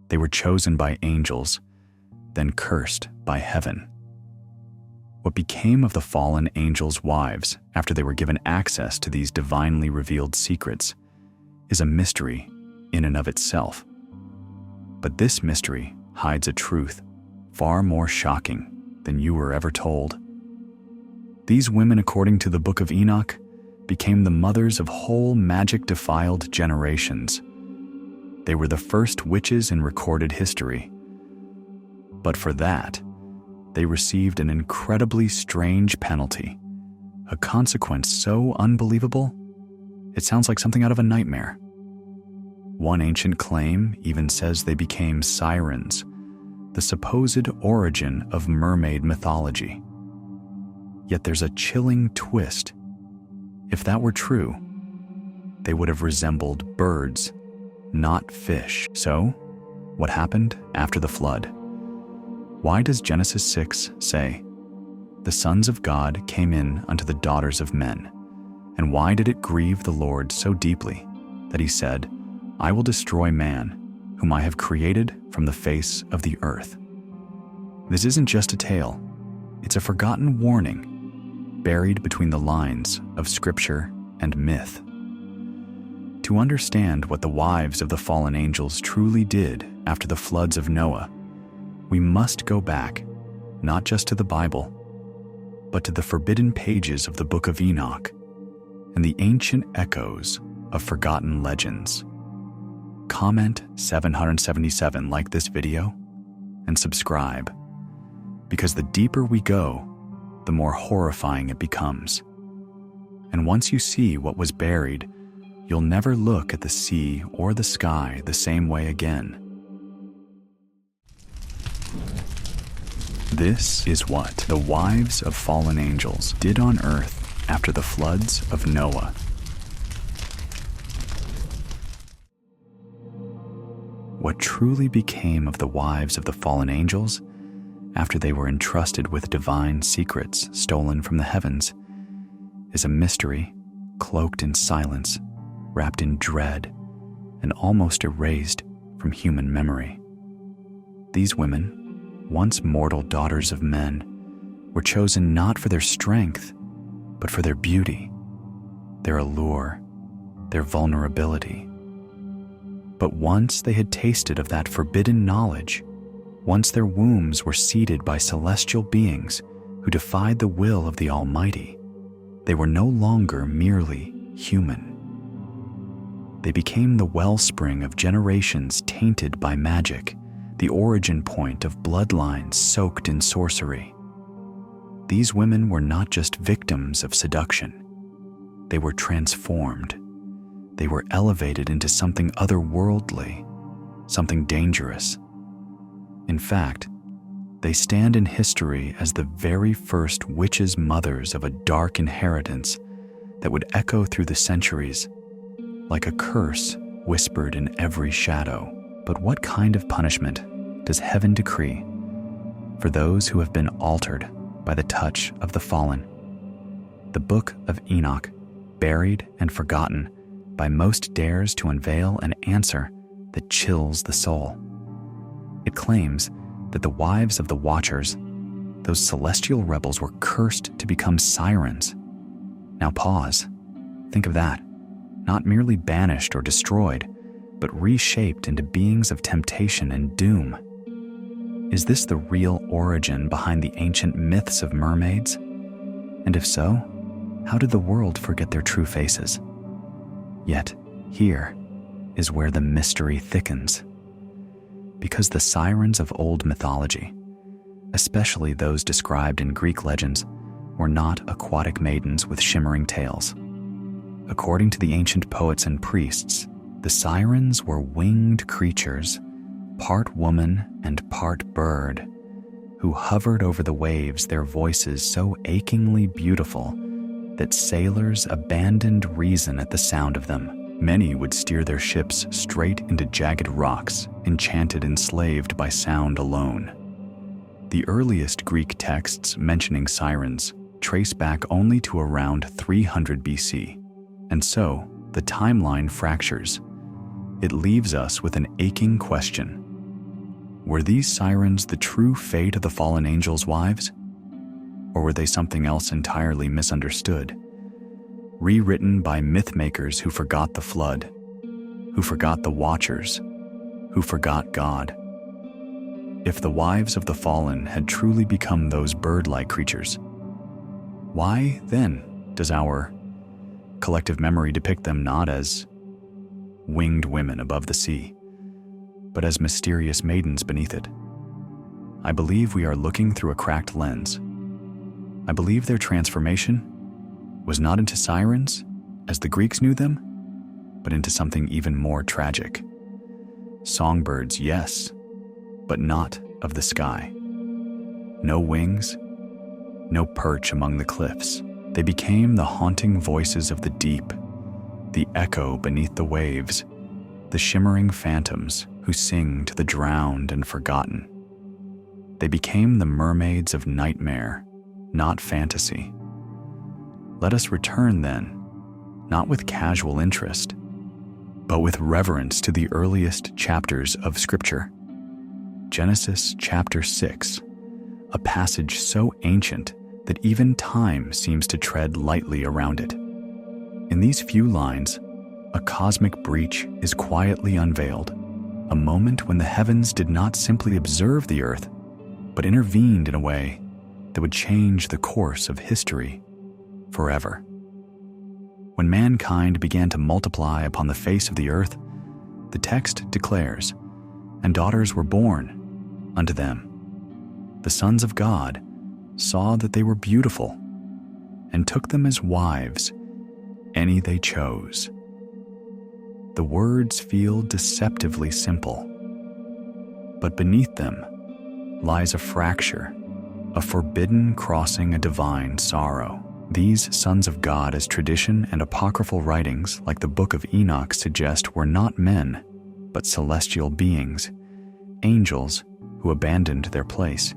They were chosen by angels, then cursed by heaven. What became of the fallen angels' wives after they were given access to these divinely revealed secrets is a mystery in and of itself. But this mystery hides a truth far more shocking than you were ever told. These women, according to the Book of Enoch, became the mothers of whole magic-defiled generations. They were the first witches in recorded history. But for that, they received an incredibly strange penalty, a consequence so unbelievable, it sounds like something out of a nightmare. One ancient claim even says they became sirens, the supposed origin of mermaid mythology. Yet there's a chilling twist. If that were true, they would have resembled birds, not fish. So, what happened after the flood? Why does Genesis 6 say, "The sons of God came in unto the daughters of men"? And why did it grieve the Lord so deeply that he said, "I will destroy man, whom I have created from the face of the earth"? This isn't just a tale. It's a forgotten warning, buried between the lines of scripture and myth. To understand what the wives of the fallen angels truly did after the floods of Noah, we must go back, not just to the Bible, but to the forbidden pages of the Book of Enoch and the ancient echoes of forgotten legends. Comment 777, like this video, and subscribe, because the deeper we go, the more horrifying it becomes. And once you see what was buried, you'll never look at the sea or the sky the same way again. This is what the wives of fallen angels did on earth after the floods of Noah. What truly became of the wives of the fallen angels after they were entrusted with divine secrets stolen from the heavens is a mystery cloaked in silence, wrapped in dread, and almost erased from human memory. These women, once mortal daughters of men, were chosen not for their strength, but for their beauty, their allure, their vulnerability. But once they had tasted of that forbidden knowledge, once their wombs were seeded by celestial beings who defied the will of the Almighty, they were no longer merely human. They became the wellspring of generations tainted by magic, the origin point of bloodlines soaked in sorcery. These women were not just victims of seduction. They were transformed. They were elevated into something otherworldly, something dangerous. In fact, they stand in history as the very first witches' mothers of a dark inheritance that would echo through the centuries, like a curse whispered in every shadow. But what kind of punishment does heaven decree for those who have been altered by the touch of the fallen? The Book of Enoch, buried and forgotten by most, dares to unveil an answer that chills the soul. It claims that the wives of the Watchers, those celestial rebels, were cursed to become sirens. Now pause. Think of that. Not merely banished or destroyed, but reshaped into beings of temptation and doom. Is this the real origin behind the ancient myths of mermaids? And if so, how did the world forget their true faces? Yet, here is where the mystery thickens. Because the sirens of old mythology, especially those described in Greek legends, were not aquatic maidens with shimmering tails. According to the ancient poets and priests, the sirens were winged creatures, part woman and part bird, who hovered over the waves, their voices so achingly beautiful that sailors abandoned reason at the sound of them. Many would steer their ships straight into jagged rocks, enchanted, enslaved by sound alone. The earliest Greek texts mentioning sirens trace back only to around 300 BC, and so the timeline fractures. It leaves us with an aching question. Were these sirens the true fate of the fallen angels' wives? Or were they something else entirely misunderstood, rewritten by myth-makers who forgot the flood, who forgot the watchers, who forgot God? If the wives of the fallen had truly become those bird-like creatures, why then does our collective memory depict them not as winged women above the sea, but as mysterious maidens beneath it? I believe we are looking through a cracked lens. I believe their transformation was not into sirens, as the Greeks knew them, but into something even more tragic. Songbirds, yes, but not of the sky. No wings, no perch among the cliffs. They became the haunting voices of the deep, the echo beneath the waves, the shimmering phantoms who sing to the drowned and forgotten. They became the mermaids of nightmare, not fantasy. Let us return then, not with casual interest, but with reverence to the earliest chapters of Scripture. Genesis chapter 6, a passage so ancient that even time seems to tread lightly around it. In these few lines, a cosmic breach is quietly unveiled, a moment when the heavens did not simply observe the earth, but intervened in a way that would change the course of history forever. When mankind began to multiply upon the face of the earth, the text declares, "And daughters were born unto them. The sons of God saw that they were beautiful, and took them as wives, any they chose." The words feel deceptively simple, but beneath them lies a fracture, a forbidden crossing a divine sorrow. These sons of God, as tradition and apocryphal writings like the Book of Enoch suggest, were not men, but celestial beings, angels who abandoned their place.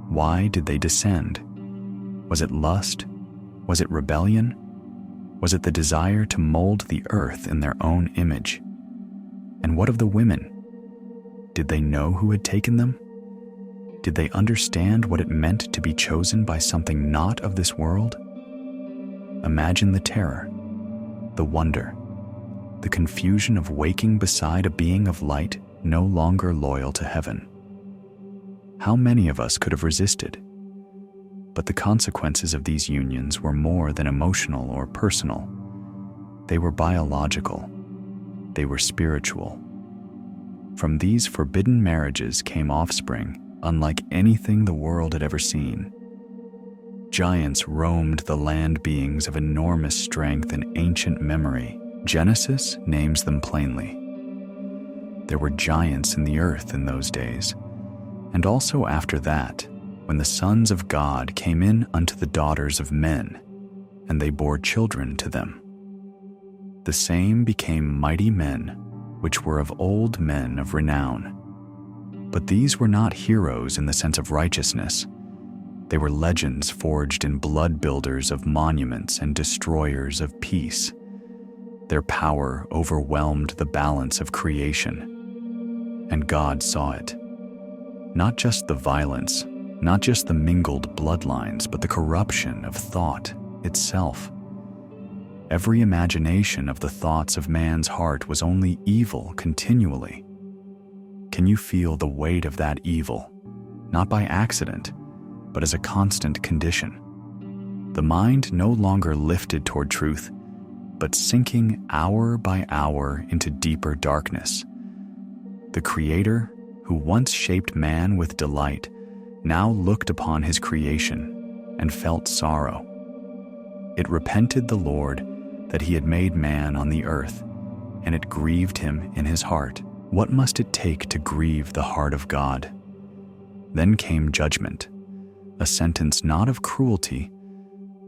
Why did they descend? Was it lust? Was it rebellion? Was it the desire to mold the earth in their own image? And what of the women? Did they know who had taken them? Did they understand what it meant to be chosen by something not of this world? Imagine the terror, the wonder, the confusion of waking beside a being of light no longer loyal to heaven. How many of us could have resisted? But the consequences of these unions were more than emotional or personal. They were biological. They were spiritual. From these forbidden marriages came offspring unlike anything the world had ever seen. Giants roamed the land, beings of enormous strength and ancient memory. Genesis names them plainly. There were giants in the earth in those days, and also after that, when the sons of God came in unto the daughters of men, and they bore children to them. The same became mighty men, which were of old men of renown. But these were not heroes in the sense of righteousness. They were legends forged in blood, builders of monuments and destroyers of peace. Their power overwhelmed the balance of creation, and God saw it. Not just the violence, not just the mingled bloodlines, but the corruption of thought itself. Every imagination of the thoughts of man's heart was only evil continually. Can you feel the weight of that evil, not by accident, but as a constant condition? The mind no longer lifted toward truth, but sinking hour by hour into deeper darkness. The Creator, who once shaped man with delight, now looked upon his creation and felt sorrow. It repented the Lord that he had made man on the earth, and it grieved him in his heart. What must it take to grieve the heart of God? Then came judgment, a sentence not of cruelty,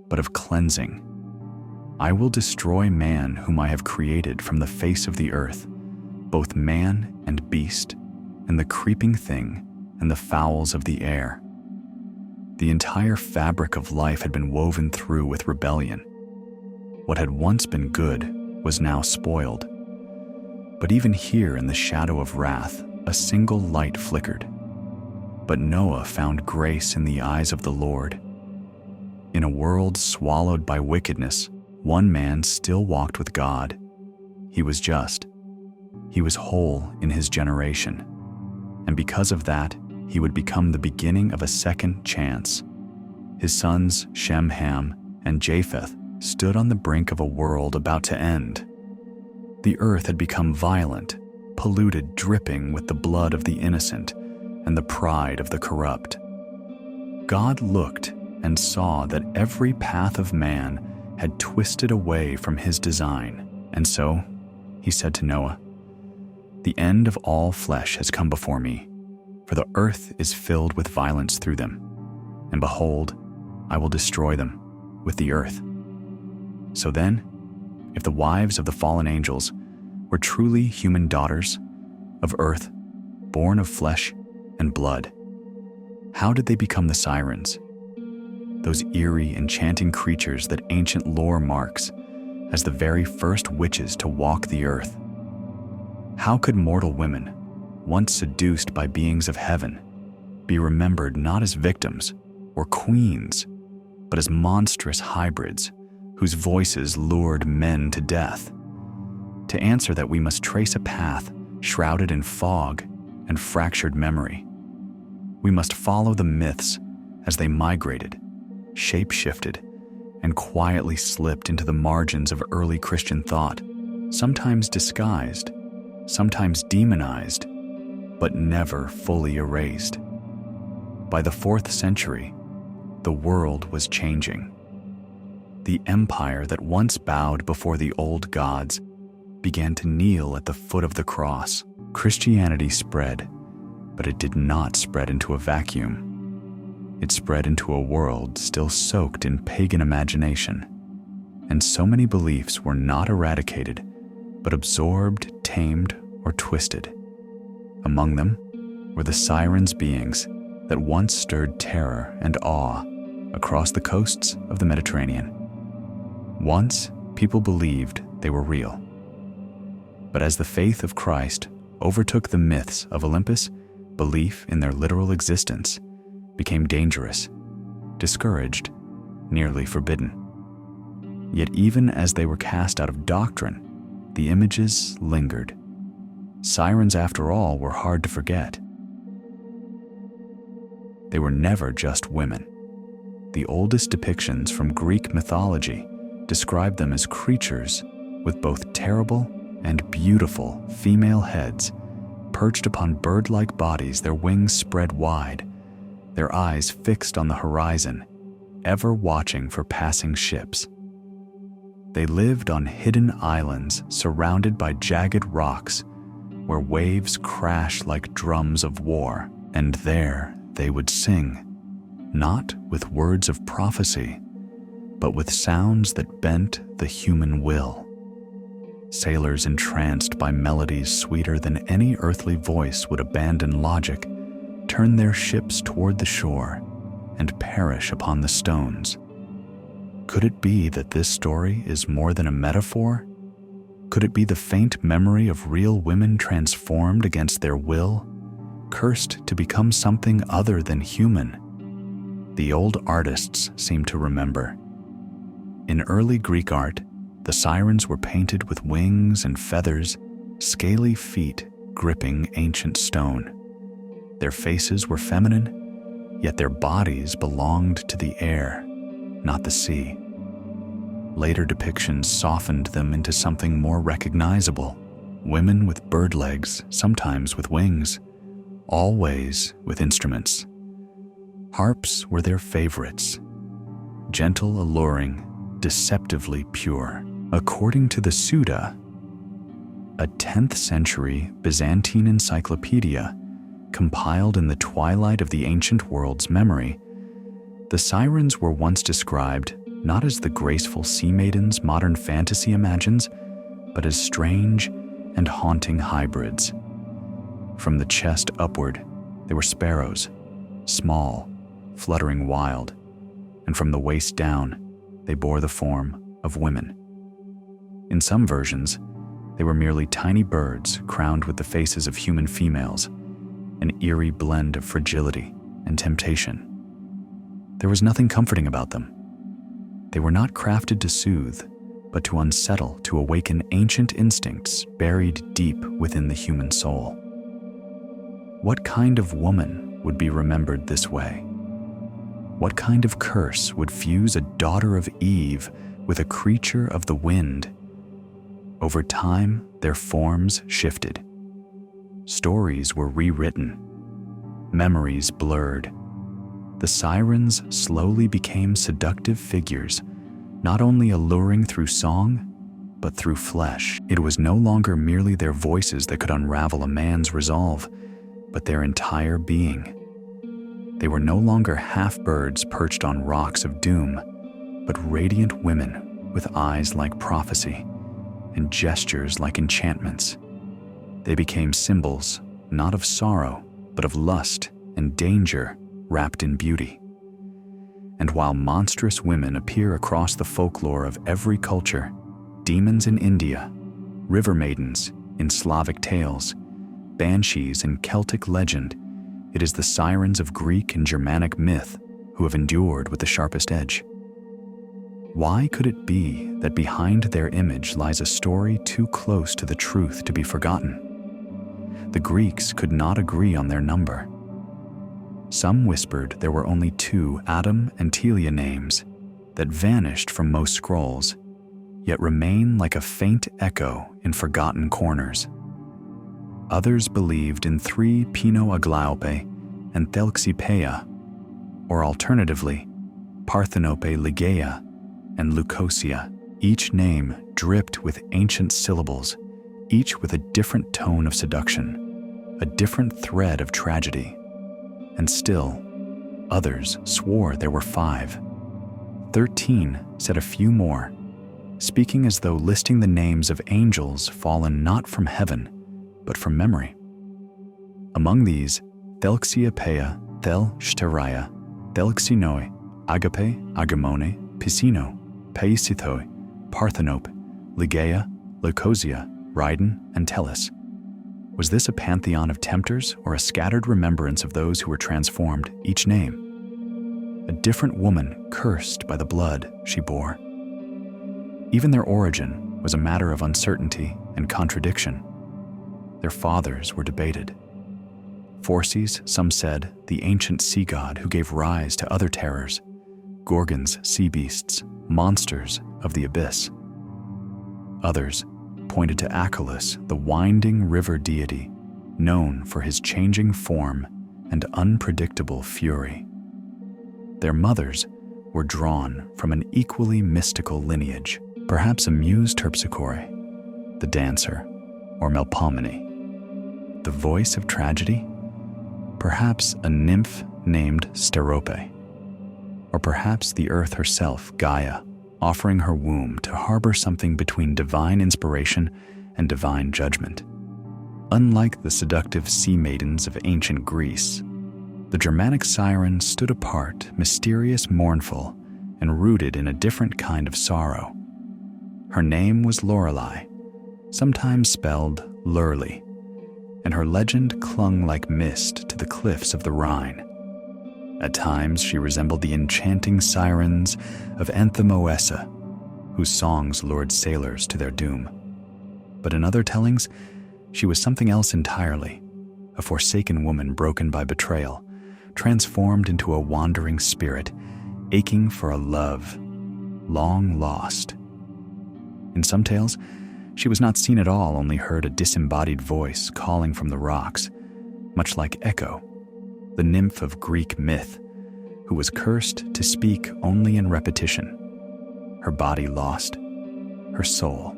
but of cleansing. I will destroy man whom I have created from the face of the earth, both man and beast, and the creeping thing, and the fowls of the air. The entire fabric of life had been woven through with rebellion. What had once been good was now spoiled. But even here in the shadow of wrath, a single light flickered. But Noah found grace in the eyes of the Lord. In a world swallowed by wickedness, one man still walked with God. He was just. He was whole in his generation. And because of that, he would become the beginning of a second chance. His sons, Shem, Ham, and Japheth, stood on the brink of a world about to end. The earth had become violent, polluted, dripping with the blood of the innocent and the pride of the corrupt. God looked and saw that every path of man had twisted away from his design, and so he said to Noah, "The end of all flesh has come before me, for the earth is filled with violence through them, and behold, I will destroy them with the earth." So then, if the wives of the fallen angels were truly human daughters of earth, born of flesh and blood, how did they become the Sirens, those eerie, enchanting creatures that ancient lore marks as the very first witches to walk the earth? How could mortal women, once seduced by beings of heaven, be remembered not as victims or queens, but as monstrous hybrids whose voices lured men to death? To answer that, we must trace a path shrouded in fog and fractured memory. We must follow the myths as they migrated, shape-shifted, and quietly slipped into the margins of early Christian thought, sometimes disguised, sometimes demonized, but never fully erased. By the 4th century, the world was changing. The empire that once bowed before the old gods began to kneel at the foot of the cross. Christianity spread, but it did not spread into a vacuum. It spread into a world still soaked in pagan imagination, and so many beliefs were not eradicated, but absorbed, tamed, or twisted. Among them were the Sirens, beings that once stirred terror and awe across the coasts of the Mediterranean. Once, people believed they were real. But as the faith of Christ overtook the myths of Olympus, belief in their literal existence became dangerous, discouraged, nearly forbidden. Yet even as they were cast out of doctrine, the images lingered. Sirens, after all, were hard to forget. They were never just women. The oldest depictions from Greek mythology describe them as creatures with both terrible and beautiful female heads, perched upon bird-like bodies, their wings spread wide, their eyes fixed on the horizon, ever watching for passing ships. They lived on hidden islands surrounded by jagged rocks, where waves crash like drums of war, and there they would sing, not with words of prophecy, but with sounds that bent the human will. Sailors entranced by melodies sweeter than any earthly voice would abandon logic, turn their ships toward the shore, and perish upon the stones. Could it be that this story is more than a metaphor? Could it be the faint memory of real women transformed against their will, cursed to become something other than human? The old artists seem to remember. In early Greek art, the Sirens were painted with wings and feathers, scaly feet gripping ancient stone. Their faces were feminine, yet their bodies belonged to the air, not the sea. Later depictions softened them into something more recognizable: women with bird legs, sometimes with wings, always with instruments. Harps were their favorites, gentle, alluring, deceptively pure. According to the Suda, a 10th century Byzantine encyclopedia compiled in the twilight of the ancient world's memory, the Sirens were once described not as the graceful sea maidens modern fantasy imagines, but as strange and haunting hybrids. From the chest upward, they were sparrows, small, fluttering wild, and from the waist down, they bore the form of women. In some versions, they were merely tiny birds crowned with the faces of human females, an eerie blend of fragility and temptation. There was nothing comforting about them. They were not crafted to soothe, but to unsettle, to awaken ancient instincts buried deep within the human soul. What kind of woman would be remembered this way? What kind of curse would fuse a daughter of Eve with a creature of the wind? Over time, their forms shifted. Stories were rewritten, memories blurred. The sirens slowly became seductive figures, not only alluring through song, but through flesh. It was no longer merely their voices that could unravel a man's resolve, but their entire being. They were no longer half-birds perched on rocks of doom, but radiant women with eyes like prophecy and gestures like enchantments. They became symbols, not of sorrow, but of lust and danger wrapped in beauty. And while monstrous women appear across the folklore of every culture, demons in India, river maidens in Slavic tales, banshees in Celtic legend, it is the sirens of Greek and Germanic myth who have endured with the sharpest edge. Why could it be that behind their image lies a story too close to the truth to be forgotten? The Greeks could not agree on their number. Some whispered there were only 2 Adam and Telia names that vanished from most scrolls, yet remain like a faint echo in forgotten corners. Others believed in 3 Pino Aglaope and Thelxipeia, or alternatively, Parthenope Ligeia and Leucosia. Each name dripped with ancient syllables, each with a different tone of seduction, a different thread of tragedy. And still, others swore there were 5. 13 said a few more, speaking as though listing the names of angels fallen not from heaven, but from memory. Among these, Thelxiapeia, Thelshteraya, Thelxinoi, Agape, Agamone, Pisino, Paisithoi, Parthenope, Ligeia, Leucosia, Rhydon, and Tellus. Was this a pantheon of tempters or a scattered remembrance of those who were transformed, each name? A different woman cursed by the blood she bore. Even their origin was a matter of uncertainty and contradiction. Their fathers were debated. Phorcys, some said, the ancient sea god who gave rise to other terrors, Gorgons, sea beasts, monsters of the abyss. Others pointed to Achelous, the winding river deity, known for his changing form and unpredictable fury. Their mothers were drawn from an equally mystical lineage, perhaps a muse Terpsichore, the dancer, or Melpomene. The voice of tragedy? Perhaps a nymph named Sterope, or perhaps the earth herself, Gaia, offering her womb to harbor something between divine inspiration and divine judgment. Unlike the seductive sea maidens of ancient Greece, the Germanic siren stood apart, mysterious, mournful, and rooted in a different kind of sorrow. Her name was Lorelei, sometimes spelled Lurley, and her legend clung like mist to the cliffs of the Rhine. At times, she resembled the enchanting sirens of Anthemoessa, whose songs lured sailors to their doom. But in other tellings, she was something else entirely, a forsaken woman broken by betrayal, transformed into a wandering spirit, aching for a love long lost. In some tales, she was not seen at all, only heard a disembodied voice calling from the rocks, much like Echo, the nymph of Greek myth, who was cursed to speak only in repetition. Her body lost, her soul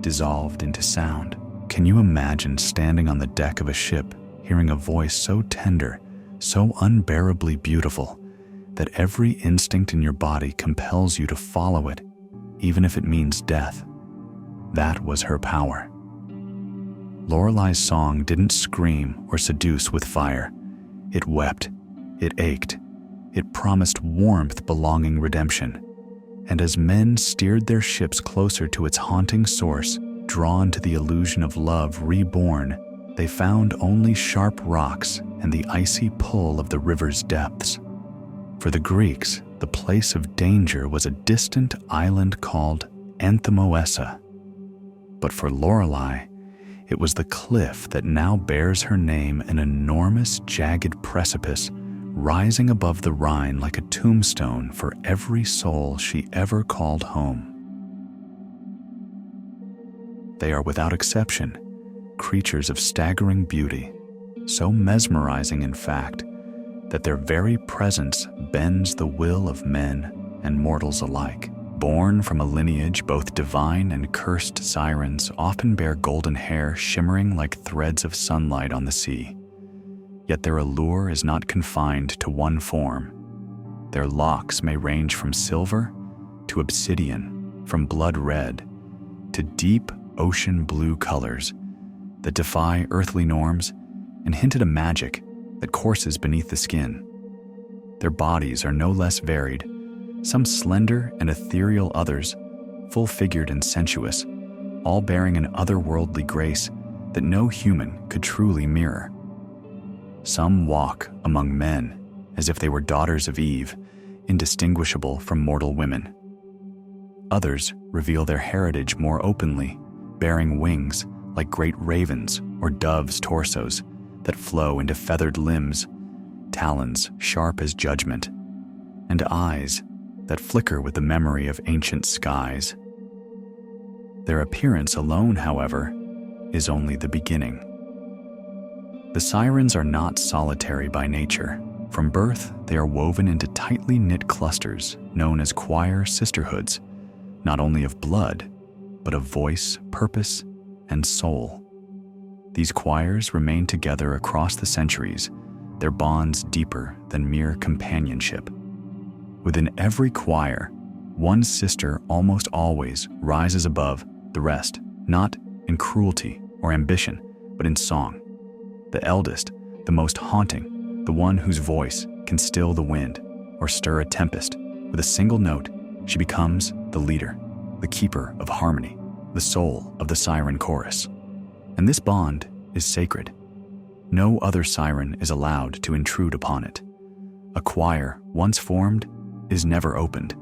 dissolved into sound. Can you imagine standing on the deck of a ship, hearing a voice so tender, so unbearably beautiful, that every instinct in your body compels you to follow it, even if it means death? That was her power. Lorelei's song didn't scream or seduce with fire. It wept, it ached, it promised warmth belonging redemption. And as men steered their ships closer to its haunting source, drawn to the illusion of love reborn, they found only sharp rocks and the icy pull of the river's depths. For the Greeks, the place of danger was a distant island called Anthemoessa. But for Lorelei, it was the cliff that now bears her name, an enormous jagged precipice rising above the Rhine like a tombstone for every soul she ever called home. They are without exception creatures of staggering beauty, so mesmerizing in fact that their very presence bends the will of men and mortals alike. Born from a lineage both divine and cursed, sirens often bear golden hair shimmering like threads of sunlight on the sea. Yet their allure is not confined to one form. Their locks may range from silver to obsidian, from blood red to deep ocean blue colors that defy earthly norms and hint at a magic that courses beneath the skin. Their bodies are no less varied, some slender and ethereal, others full-figured and sensuous, all bearing an otherworldly grace that no human could truly mirror. Some walk among men as if they were daughters of Eve, indistinguishable from mortal women. Others reveal their heritage more openly, bearing wings like great ravens or doves' torsos that flow into feathered limbs, talons sharp as judgment, and eyes that flicker with the memory of ancient skies. Their appearance alone, however, is only the beginning. The sirens are not solitary by nature. From birth, they are woven into tightly knit clusters known as choir sisterhoods, not only of blood, but of voice, purpose, and soul. These choirs remain together across the centuries, their bonds deeper than mere companionship. Within every choir, one sister almost always rises above the rest, not in cruelty or ambition, but in song. The eldest, the most haunting, the one whose voice can still the wind or stir a tempest. With a single note, she becomes the leader, the keeper of harmony, the soul of the siren chorus. And this bond is sacred. No other siren is allowed to intrude upon it. A choir, once formed, is never opened.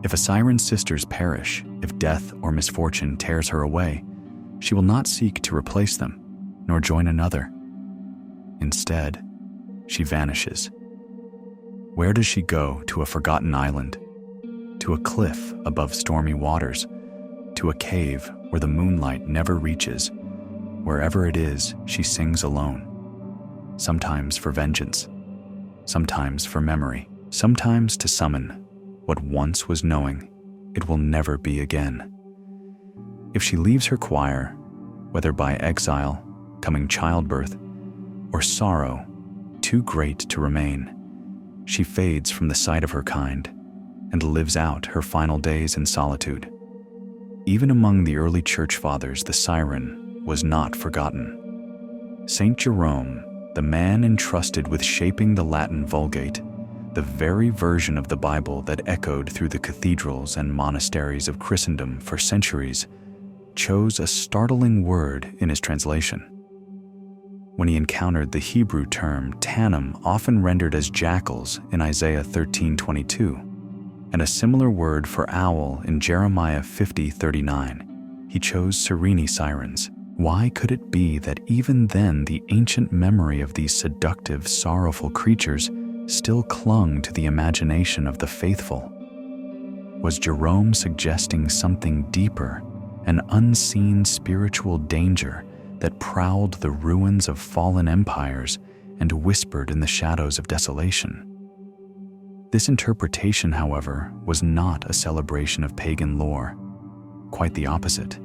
If a siren's sisters perish, if death or misfortune tears her away, she will not seek to replace them, nor join another. Instead, she vanishes. Where does she go? To a forgotten island, to a cliff above stormy waters, to a cave where the moonlight never reaches. Wherever it is, she sings alone, sometimes for vengeance, sometimes for memory, sometimes to summon what once was knowing it will never be again. If she leaves her choir, whether by exile, coming childbirth, or sorrow too great to remain, she fades from the sight of her kind and lives out her final days in solitude. Even among the early church fathers, the siren was not forgotten. Saint Jerome, the man entrusted with shaping the Latin Vulgate, the very version of the Bible that echoed through the cathedrals and monasteries of Christendom for centuries, chose a startling word in his translation. When he encountered the Hebrew term tannim, often rendered as jackals in Isaiah 13:22, and a similar word for owl in Jeremiah 50:39, he chose Sireni sirens. Why could it be that even then the ancient memory of these seductive, sorrowful creatures still clung to the imagination of the faithful? Was Jerome suggesting something deeper, an unseen spiritual danger that prowled the ruins of fallen empires and whispered in the shadows of desolation? This interpretation, however, was not a celebration of pagan lore. Quite the opposite.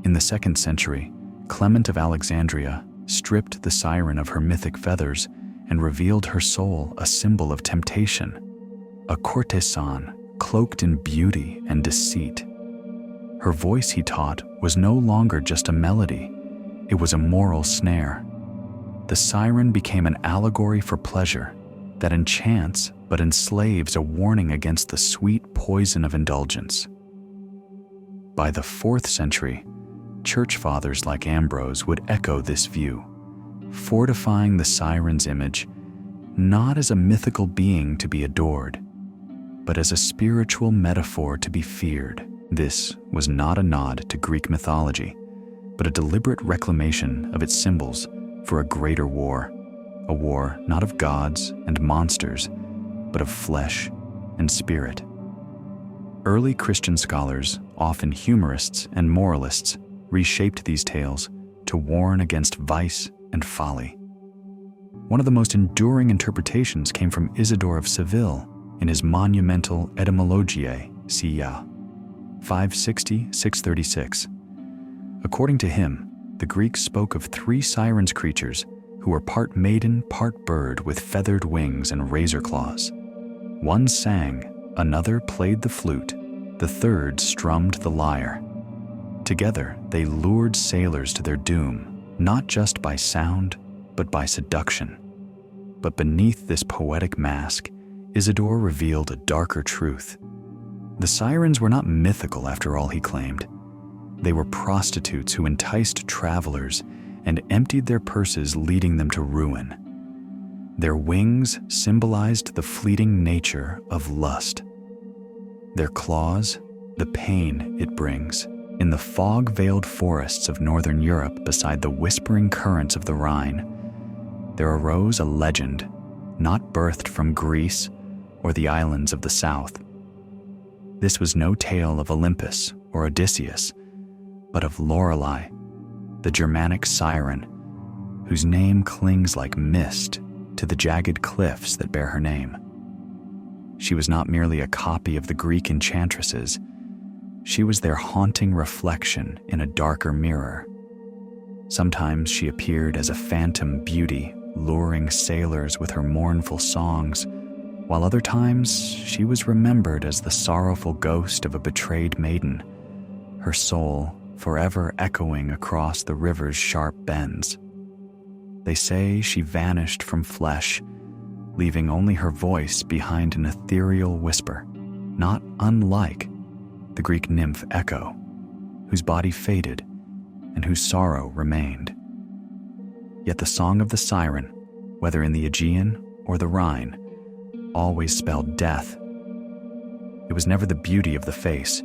In the 2nd century, Clement of Alexandria stripped the siren of her mythic feathers and revealed her soul a symbol of temptation, a courtesan cloaked in beauty and deceit. Her voice, he taught, was no longer just a melody, it was a moral snare. The siren became an allegory for pleasure that enchants but enslaves, a warning against the sweet poison of indulgence. By the 4th century, Church fathers like Ambrose would echo this view, fortifying the siren's image not as a mythical being to be adored, but as a spiritual metaphor to be feared. This was not a nod to Greek mythology, but a deliberate reclamation of its symbols for a greater war, a war not of gods and monsters, but of flesh and spirit. Early Christian scholars, often humorists and moralists, reshaped these tales to warn against vice and folly. One of the most enduring interpretations came from Isidore of Seville in his monumental Etymologiae, ca. 560-636. According to him, the Greeks spoke of 3 sirens creatures who were part maiden, part bird with feathered wings and razor claws. One sang, another played the flute, the third strummed the lyre. Together, they lured sailors to their doom, not just by sound, but by seduction. But beneath this poetic mask, Isidore revealed a darker truth. The sirens were not mythical after all, he claimed. They were prostitutes who enticed travelers and emptied their purses, leading them to ruin. Their wings symbolized the fleeting nature of lust. Their claws, the pain it brings. In the fog-veiled forests of northern Europe, beside the whispering currents of the Rhine, there arose a legend not birthed from Greece or the islands of the south. This was no tale of Olympus or Odysseus, but of Lorelei, the Germanic siren, whose name clings like mist to the jagged cliffs that bear her name. She was not merely a copy of the Greek enchantresses. She was their haunting reflection in a darker mirror. Sometimes she appeared as a phantom beauty, luring sailors with her mournful songs, while other times she was remembered as the sorrowful ghost of a betrayed maiden, her soul forever echoing across the river's sharp bends. They say she vanished from flesh, leaving only her voice behind an ethereal whisper, not unlike the Greek nymph Echo, whose body faded and whose sorrow remained. Yet the song of the siren, whether in the Aegean or the Rhine, always spelled death. It was never the beauty of the face,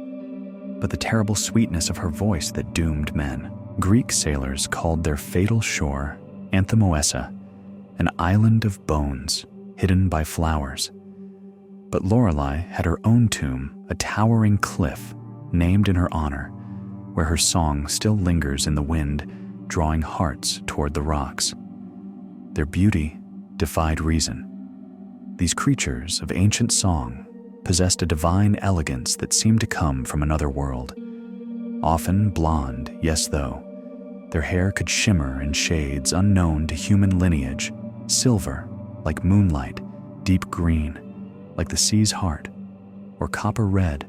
but the terrible sweetness of her voice that doomed men. Greek sailors called their fatal shore Anthemoessa, an island of bones hidden by flowers. But Lorelei had her own tomb, a towering cliff named in her honor, where her song still lingers in the wind, drawing hearts toward the rocks. Their beauty defied reason. These creatures of ancient song possessed a divine elegance that seemed to come from another world. Often blonde, yes though, their hair could shimmer in shades unknown to human lineage, silver, like moonlight, deep green, like the sea's heart, or copper red,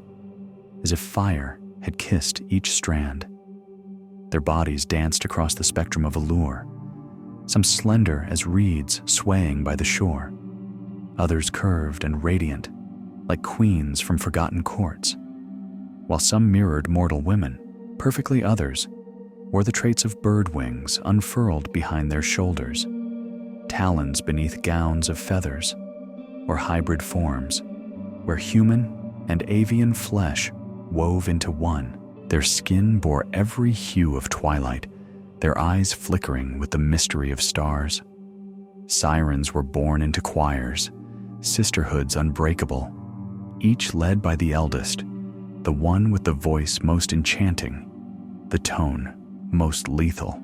as if fire had kissed each strand. Their bodies danced across the spectrum of allure, some slender as reeds swaying by the shore, others curved and radiant, like queens from forgotten courts, while some mirrored mortal women, perfectly others wore the traits of bird wings unfurled behind their shoulders, talons beneath gowns of feathers, or hybrid forms, where human and avian flesh wove into one. Their skin bore every hue of twilight, their eyes flickering with the mystery of stars. Sirens were born into choirs, sisterhoods unbreakable, each led by the eldest, the one with the voice most enchanting, the tone most lethal.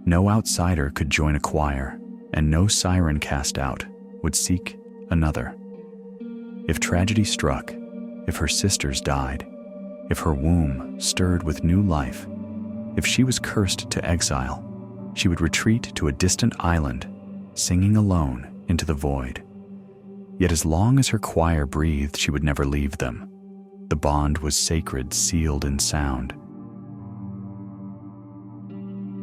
No outsider could join a choir, and no siren cast out would seek another. If tragedy struck, if her sisters died, if her womb stirred with new life, if she was cursed to exile, she would retreat to a distant island, singing alone into the void. Yet as long as her choir breathed, she would never leave them. The bond was sacred, sealed in sound.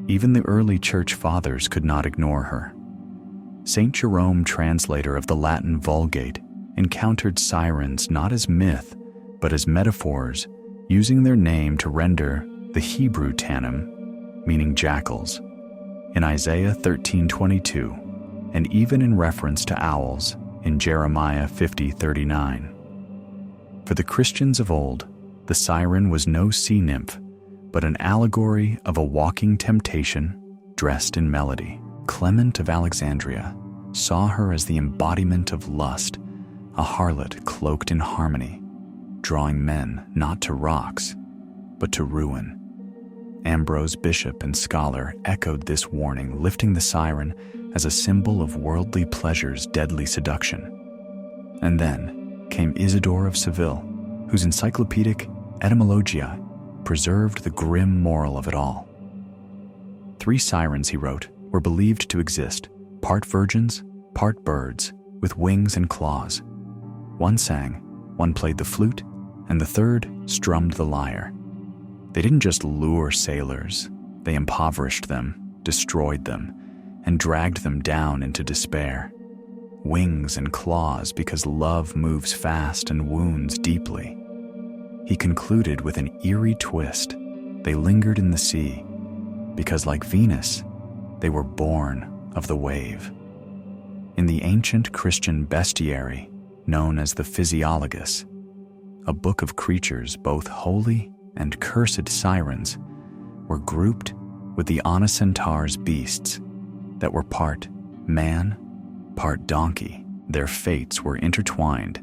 Even the early church fathers could not ignore her. Saint Jerome, translator of the Latin Vulgate, encountered sirens not as myth, but as metaphors, using their name to render the Hebrew Tannim, meaning jackals, in Isaiah 13:22, and even in reference to owls in Jeremiah 50:39. For the Christians of old, the siren was no sea nymph, but an allegory of a walking temptation dressed in melody. Clement of Alexandria saw her as the embodiment of lust, a harlot cloaked in harmony, drawing men not to rocks, but to ruin. Ambrose, bishop and scholar, echoed this warning, lifting the siren as a symbol of worldly pleasure's deadly seduction. And then came Isidore of Seville, whose encyclopedic Etymologia preserved the grim moral of it all. 3 sirens, he wrote, were believed to exist, part virgins, part birds, with wings and claws. One sang, one played the flute, and the third strummed the lyre. They didn't just lure sailors, they impoverished them, destroyed them, and dragged them down into despair. Wings and claws because love moves fast and wounds deeply. He concluded with an eerie twist. They lingered in the sea because, like Venus, they were born of the wave. In the ancient Christian bestiary known as the Physiologus, a book of creatures both holy and cursed sirens were grouped with the Onocentaur's beasts that were part man, part donkey. Their fates were intertwined,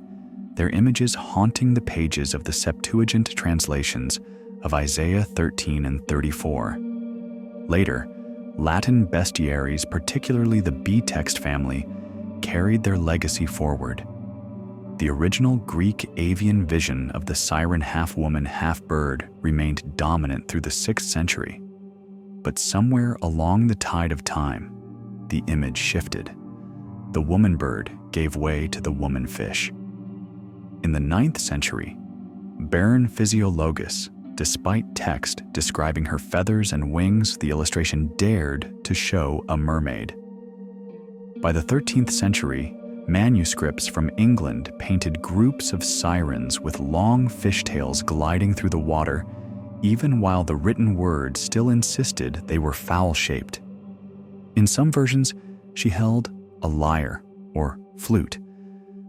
their images haunting the pages of the Septuagint translations of Isaiah 13 and 34. Later, Latin bestiaries, particularly the B-text family, carried their legacy forward. The original Greek avian vision of the siren half-woman, half-bird remained dominant through the 6th century. But somewhere along the tide of time, the image shifted. The woman bird gave way to the woman fish. In the 9th century, Baron Physiologus, despite text describing her feathers and wings, the illustration dared to show a mermaid. By the 13th century, manuscripts from England painted groups of sirens with long fishtails gliding through the water, even while the written word still insisted they were fowl-shaped. In some versions, she held a lyre or flute,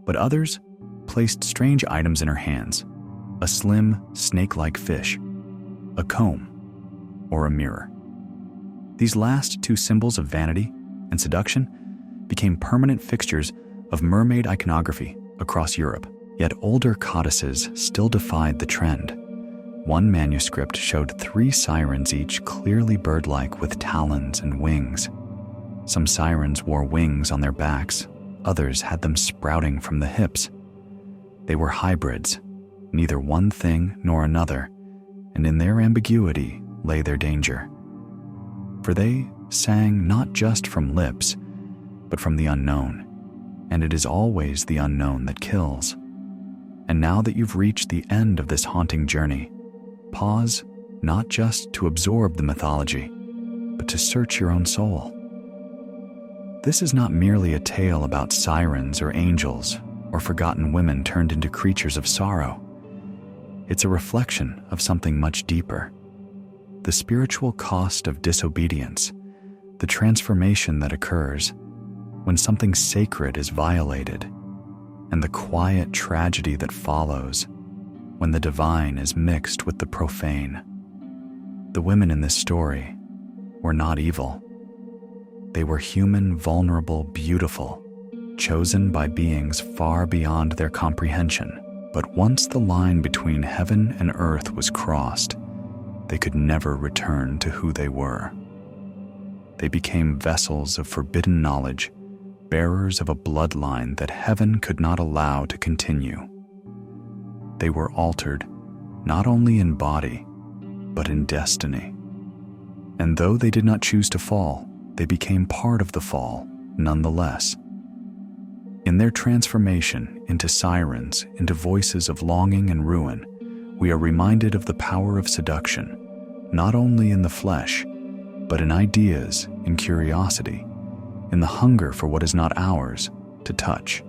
but others placed strange items in her hands: a slim, snake-like fish, a comb, or a mirror. These last 2 symbols of vanity and seduction became permanent fixtures of mermaid iconography across Europe. Yet older codices still defied the trend. One manuscript showed 3 sirens, each clearly bird-like with talons and wings. Some sirens wore wings on their backs, others had them sprouting from the hips. They were hybrids, neither one thing nor another, and in their ambiguity lay their danger. For they sang not just from lips, but from the unknown, and it is always the unknown that kills. And now that you've reached the end of this haunting journey, pause not just to absorb the mythology, but to search your own soul. This is not merely a tale about sirens or angels or forgotten women turned into creatures of sorrow. It's a reflection of something much deeper: the spiritual cost of disobedience, the transformation that occurs when something sacred is violated, and the quiet tragedy that follows when the divine is mixed with the profane. The women in this story were not evil. They were human, vulnerable, beautiful, chosen by beings far beyond their comprehension. But once the line between heaven and earth was crossed, they could never return to who they were. They became vessels of forbidden knowledge, bearers of a bloodline that heaven could not allow to continue. They were altered, not only in body, but in destiny. And though they did not choose to fall, they became part of the fall nonetheless. In their transformation into sirens, into voices of longing and ruin, we are reminded of the power of seduction, not only in the flesh, but in ideas, in curiosity, in the hunger for what is not ours to touch.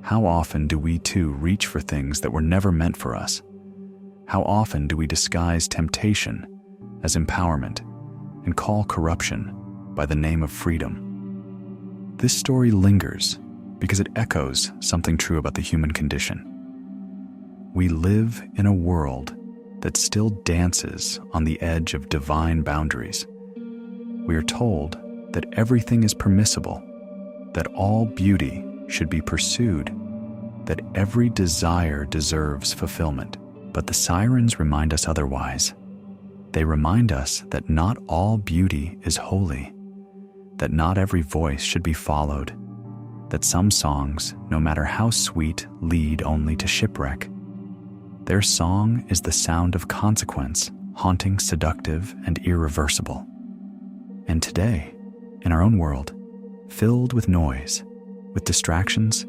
How often do we too reach for things that were never meant for us? How often do we disguise temptation as empowerment and call corruption by the name of freedom? This story lingers because it echoes something true about the human condition. We live in a world that still dances on the edge of divine boundaries. We are told that everything is permissible, that all beauty should be pursued, that every desire deserves fulfillment. But the Sirens remind us otherwise. They remind us that not all beauty is holy, that not every voice should be followed, that some songs, no matter how sweet, lead only to shipwreck. Their song is the sound of consequence, haunting, seductive, and irreversible. And today, in our own world, filled with noise, with distractions,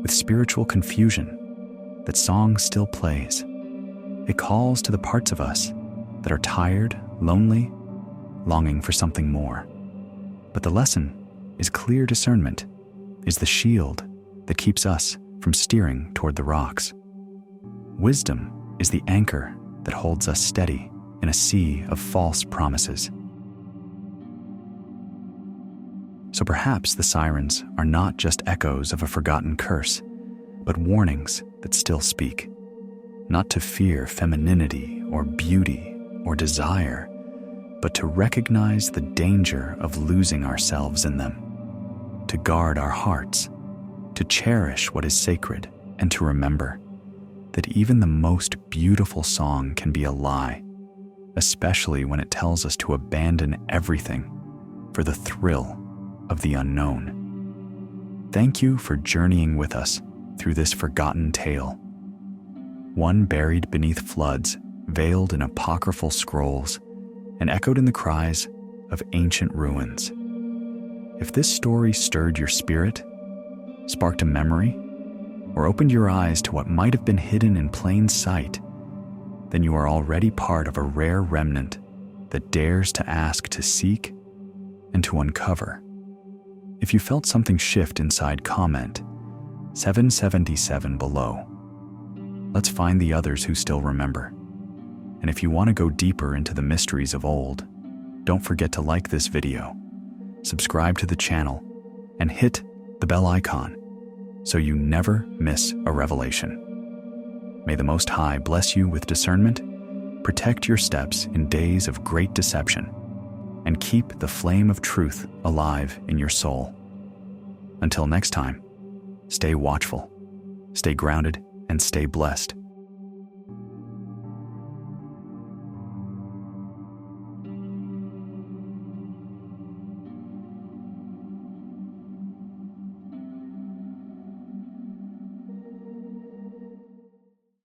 with spiritual confusion, that song still plays. It calls to the parts of us that are tired, lonely, longing for something more. But the lesson is clear discernment, is the shield that keeps us from steering toward the rocks. Wisdom is the anchor that holds us steady in a sea of false promises. So perhaps the Sirens are not just echoes of a forgotten curse, but warnings that still speak. Not to fear femininity or beauty or desire, but to recognize the danger of losing ourselves in them, to guard our hearts, to cherish what is sacred, and to remember that even the most beautiful song can be a lie, especially when it tells us to abandon everything for the thrill of the unknown. Thank you for journeying with us through this forgotten tale, one buried beneath floods, veiled in apocryphal scrolls, and echoed in the cries of ancient ruins. If this story stirred your spirit, sparked a memory, or opened your eyes to what might have been hidden in plain sight, then you are already part of a rare remnant that dares to ask, to seek, and to uncover. If you felt something shift inside, comment 777 below. Let's find the others who still remember. And if you want to go deeper into the mysteries of old, don't forget to like this video, subscribe to the channel, and hit the bell icon so you never miss a revelation. May the Most High bless you with discernment, protect your steps in days of great deception, and keep the flame of truth alive in your soul. Until next time, stay watchful, stay grounded, and stay blessed.